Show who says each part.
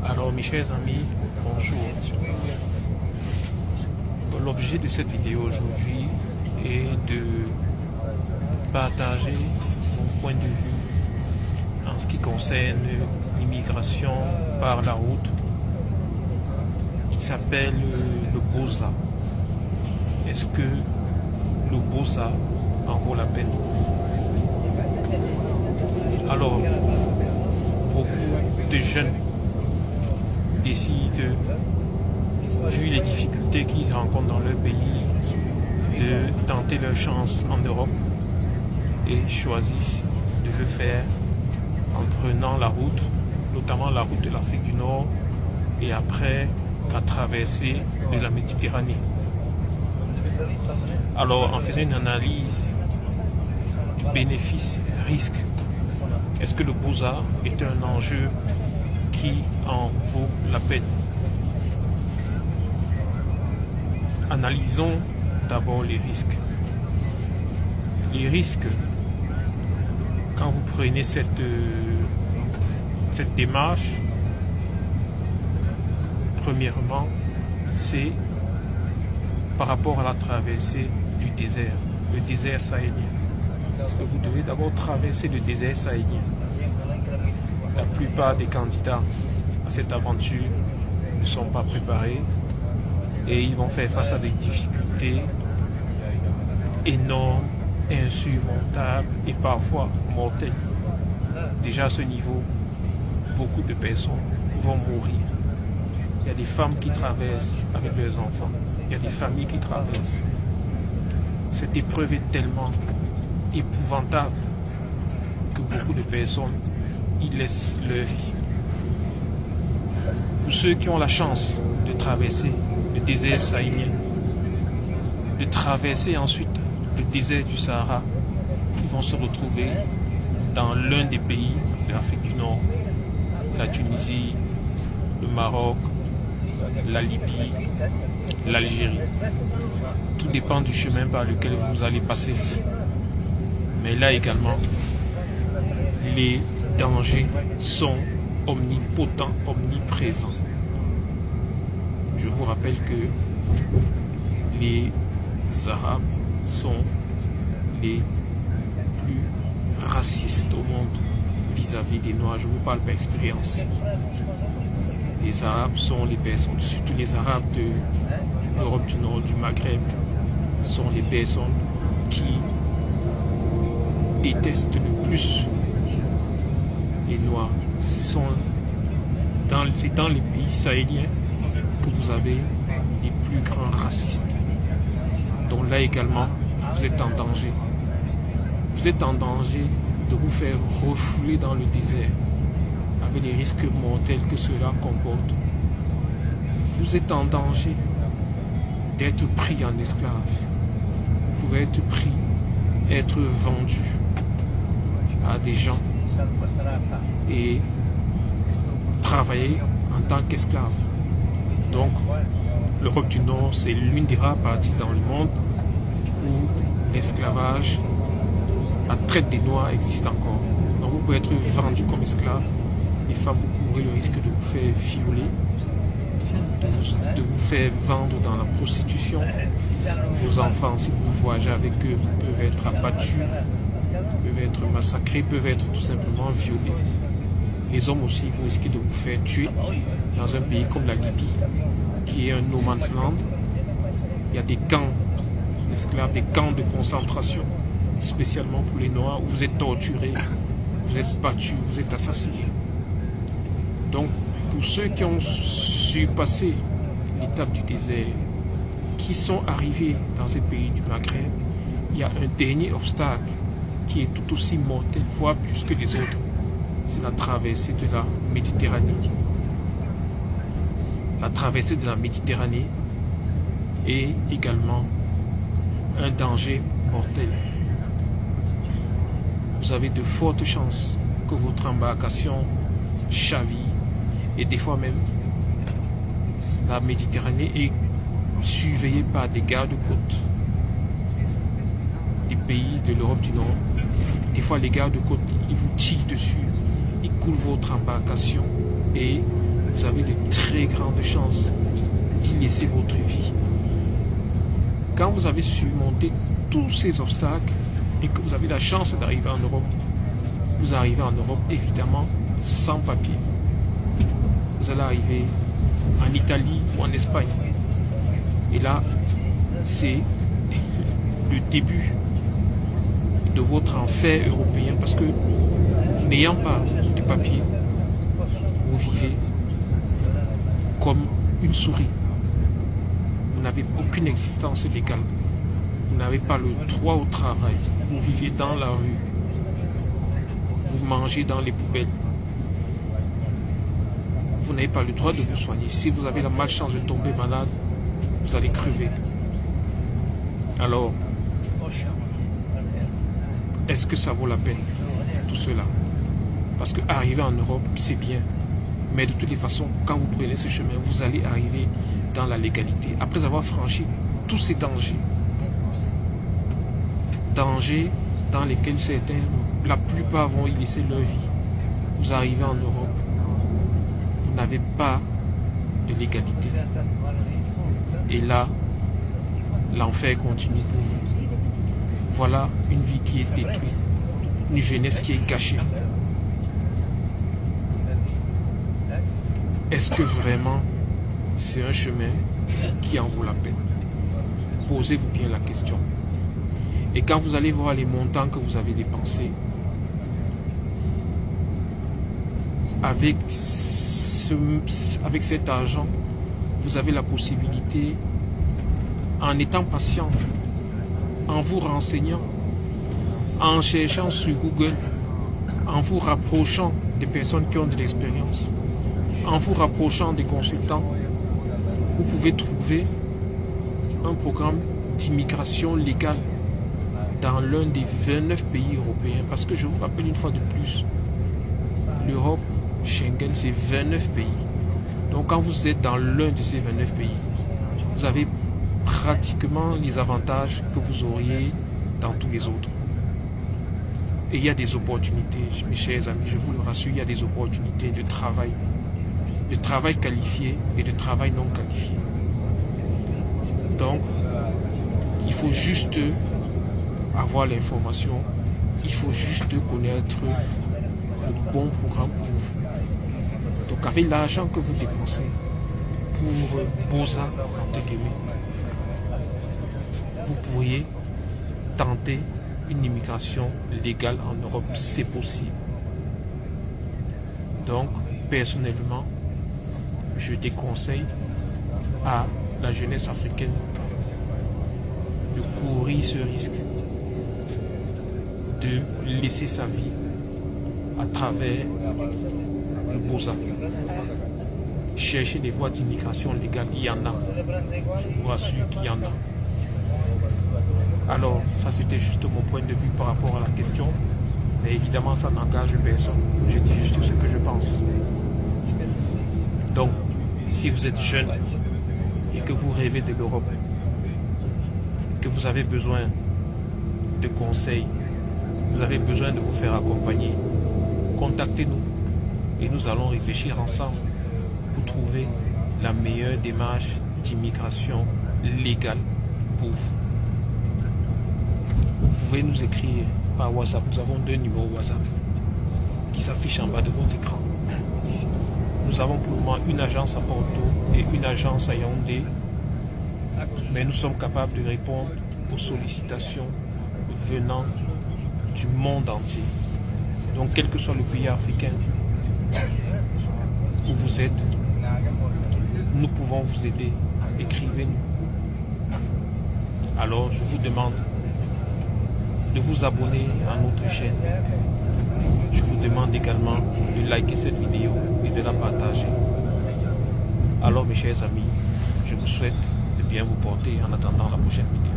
Speaker 1: Alors mes chers amis, bonjour. L'objet de cette vidéo aujourd'hui est de partager mon point de vue en ce qui concerne l'immigration par la route qui s'appelle le Boza. Est-ce que le Boza en vaut la peine? Alors, beaucoup de jeunes décident, vu les difficultés qu'ils rencontrent dans leur pays, de tenter leur chance en Europe et choisissent de le faire en prenant la route, notamment la route de l'Afrique du Nord, et après la traversée de la Méditerranée. Alors, en faisant une analyse bénéfice-risque, est-ce que le Boza est un enjeu qui en vaut la peine? Analysons d'abord les risques. Les risques, quand vous prenez cette démarche, premièrement, c'est par rapport à la traversée du désert, le désert sahélien. Parce que vous devez d'abord traverser le désert sahélien. La plupart des candidats à cette aventure ne sont pas préparés et ils vont faire face à des difficultés énormes, insurmontables et parfois mortelles. Déjà à ce niveau, beaucoup de personnes vont mourir. Il y a des femmes qui traversent avec leurs enfants. Il y a des familles qui traversent. Cette épreuve est tellement épouvantable que beaucoup de personnes y laissent leur vie. Pour ceux qui ont la chance de traverser le désert sahélien, de traverser ensuite le désert du Sahara, ils vont se retrouver dans l'un des pays de l'Afrique du Nord, la Tunisie, le Maroc, la Libye, l'Algérie. Tout dépend du chemin par lequel vous allez passer. Mais là également, les dangers sont omnipotents, omniprésents. Je vous rappelle que les Arabes sont les plus racistes au monde vis-à-vis des Noirs. Je vous parle par expérience. Les Arabes sont les personnes, surtout les Arabes de l'Europe du Nord, du Maghreb, sont les personnes qui détestent le plus les Noirs. C'est dans les pays sahéliens que vous avez les plus grands racistes. Donc là également, vous êtes en danger. Vous êtes en danger de vous faire refouler dans le désert avec les risques mortels que cela comporte. Vous êtes en danger d'être pris en esclave. Vous pouvez être pris, être vendu à des gens et travailler en tant qu'esclave. Donc, l'Europe du Nord, c'est l'une des rares parties dans le monde où l'esclavage, la traite des Noirs existe encore. Donc, vous pouvez être vendu comme esclave. Les femmes, vous courez le risque de vous faire violer, de vous faire vendre dans la prostitution. Vos enfants, si vous voyagez avec eux, peuvent être abattus, peuvent être massacrés, peuvent être tout simplement violés. Les hommes aussi, vous risquez de vous faire tuer dans un pays comme la Libye, qui est un no man's land. Il y a des camps d'esclaves, des camps de concentration, spécialement pour les Noirs, où vous êtes torturés, vous êtes battus, vous êtes assassinés. Donc, pour ceux qui ont surpassé l'étape du désert, qui sont arrivés dans ces pays du Maghreb, il y a un dernier obstacle qui est tout aussi mortel, voire plus que les autres. C'est la traversée de la Méditerranée. La traversée de la Méditerranée est également un danger mortel. Vous avez de fortes chances que votre embarcation chavire et des fois même la Méditerranée est surveillée par des gardes-côtes des pays de l'Europe du Nord. Des fois les gardes-côtes ils vous tirent dessus, ils coulent votre embarcation et vous avez très grande chance d'y laisser votre vie. Quand vous avez surmonté tous ces obstacles et que vous avez la chance d'arriver en Europe, vous arrivez en Europe évidemment sans papier. Vous allez arriver en Italie ou en Espagne. Et là, c'est le début de votre enfer européen parce que n'ayant pas de papier, vous vivez comme une souris. Vous n'avez aucune existence légale. Vous n'avez pas le droit au travail. Vous vivez dans la rue. Vous mangez dans les poubelles. Vous n'avez pas le droit de vous soigner. Si vous avez la malchance de tomber malade, vous allez crever. Alors, est-ce que ça vaut la peine, tout cela? Parce qu'arriver en Europe, c'est bien. Mais de toutes les façons, quand vous prenez ce chemin, vous allez arriver dans la légalité. Après avoir franchi tous ces dangers. Dangers dans lesquels certains, la plupart vont y laisser leur vie. Vous arrivez en Europe, vous n'avez pas de légalité. Et là, l'enfer continue pour vous. Voilà une vie qui est détruite, une jeunesse qui est gâchée. Est-ce que vraiment c'est un chemin qui en vaut la peine? Posez-vous bien la question. Et quand vous allez voir les montants que vous avez dépensés, avec cet argent, vous avez la possibilité, en étant patient, en vous renseignant, en cherchant sur Google, en vous rapprochant des personnes qui ont de l'expérience, en vous rapprochant des consultants, vous pouvez trouver un programme d'immigration légale dans l'un des 29 pays européens. Parce que je vous rappelle une fois de plus, l'Europe, Schengen, c'est 29 pays. Donc quand vous êtes dans l'un de ces 29 pays, vous avez pratiquement les avantages que vous auriez dans tous les autres. Et il y a des opportunités, mes chers amis, je vous le rassure, il y a des opportunités de travail qualifié et de travail non qualifié. Donc, il faut juste avoir l'information, il faut juste connaître le bon programme pour vous. Donc, avec l'argent que vous dépensez pour Boza, entre guillemets, vous pourriez tenter une immigration légale en Europe, c'est possible. Donc, personnellement, je déconseille à la jeunesse africaine de courir ce risque, de laisser sa vie à travers le Boza. Chercher des voies d'immigration légale, il y en a. Je vous rassure qu'il y en a. Alors, ça c'était juste mon point de vue par rapport à la question. Mais évidemment, ça n'engage personne. Je dis juste ce que je pense. Donc, si vous êtes jeune et que vous rêvez de l'Europe, que vous avez besoin de conseils, vous avez besoin de vous faire accompagner, contactez-nous et nous allons réfléchir ensemble pour trouver la meilleure démarche d'immigration légale pour vous. Vous pouvez nous écrire par WhatsApp. Nous avons 2 numéros WhatsApp qui s'affichent en bas de votre écran. Nous avons pour le moment une agence à Porto et une agence à Yaoundé, mais nous sommes capables de répondre aux sollicitations venant du monde entier. Donc, quel que soit le pays africain où vous êtes, nous pouvons vous aider. Écrivez-nous. Alors, je vous demande de vous abonner à notre chaîne. Je vous demande également de liker cette vidéo et de la partager. Alors mes chers amis, je vous souhaite de bien vous porter en attendant la prochaine vidéo.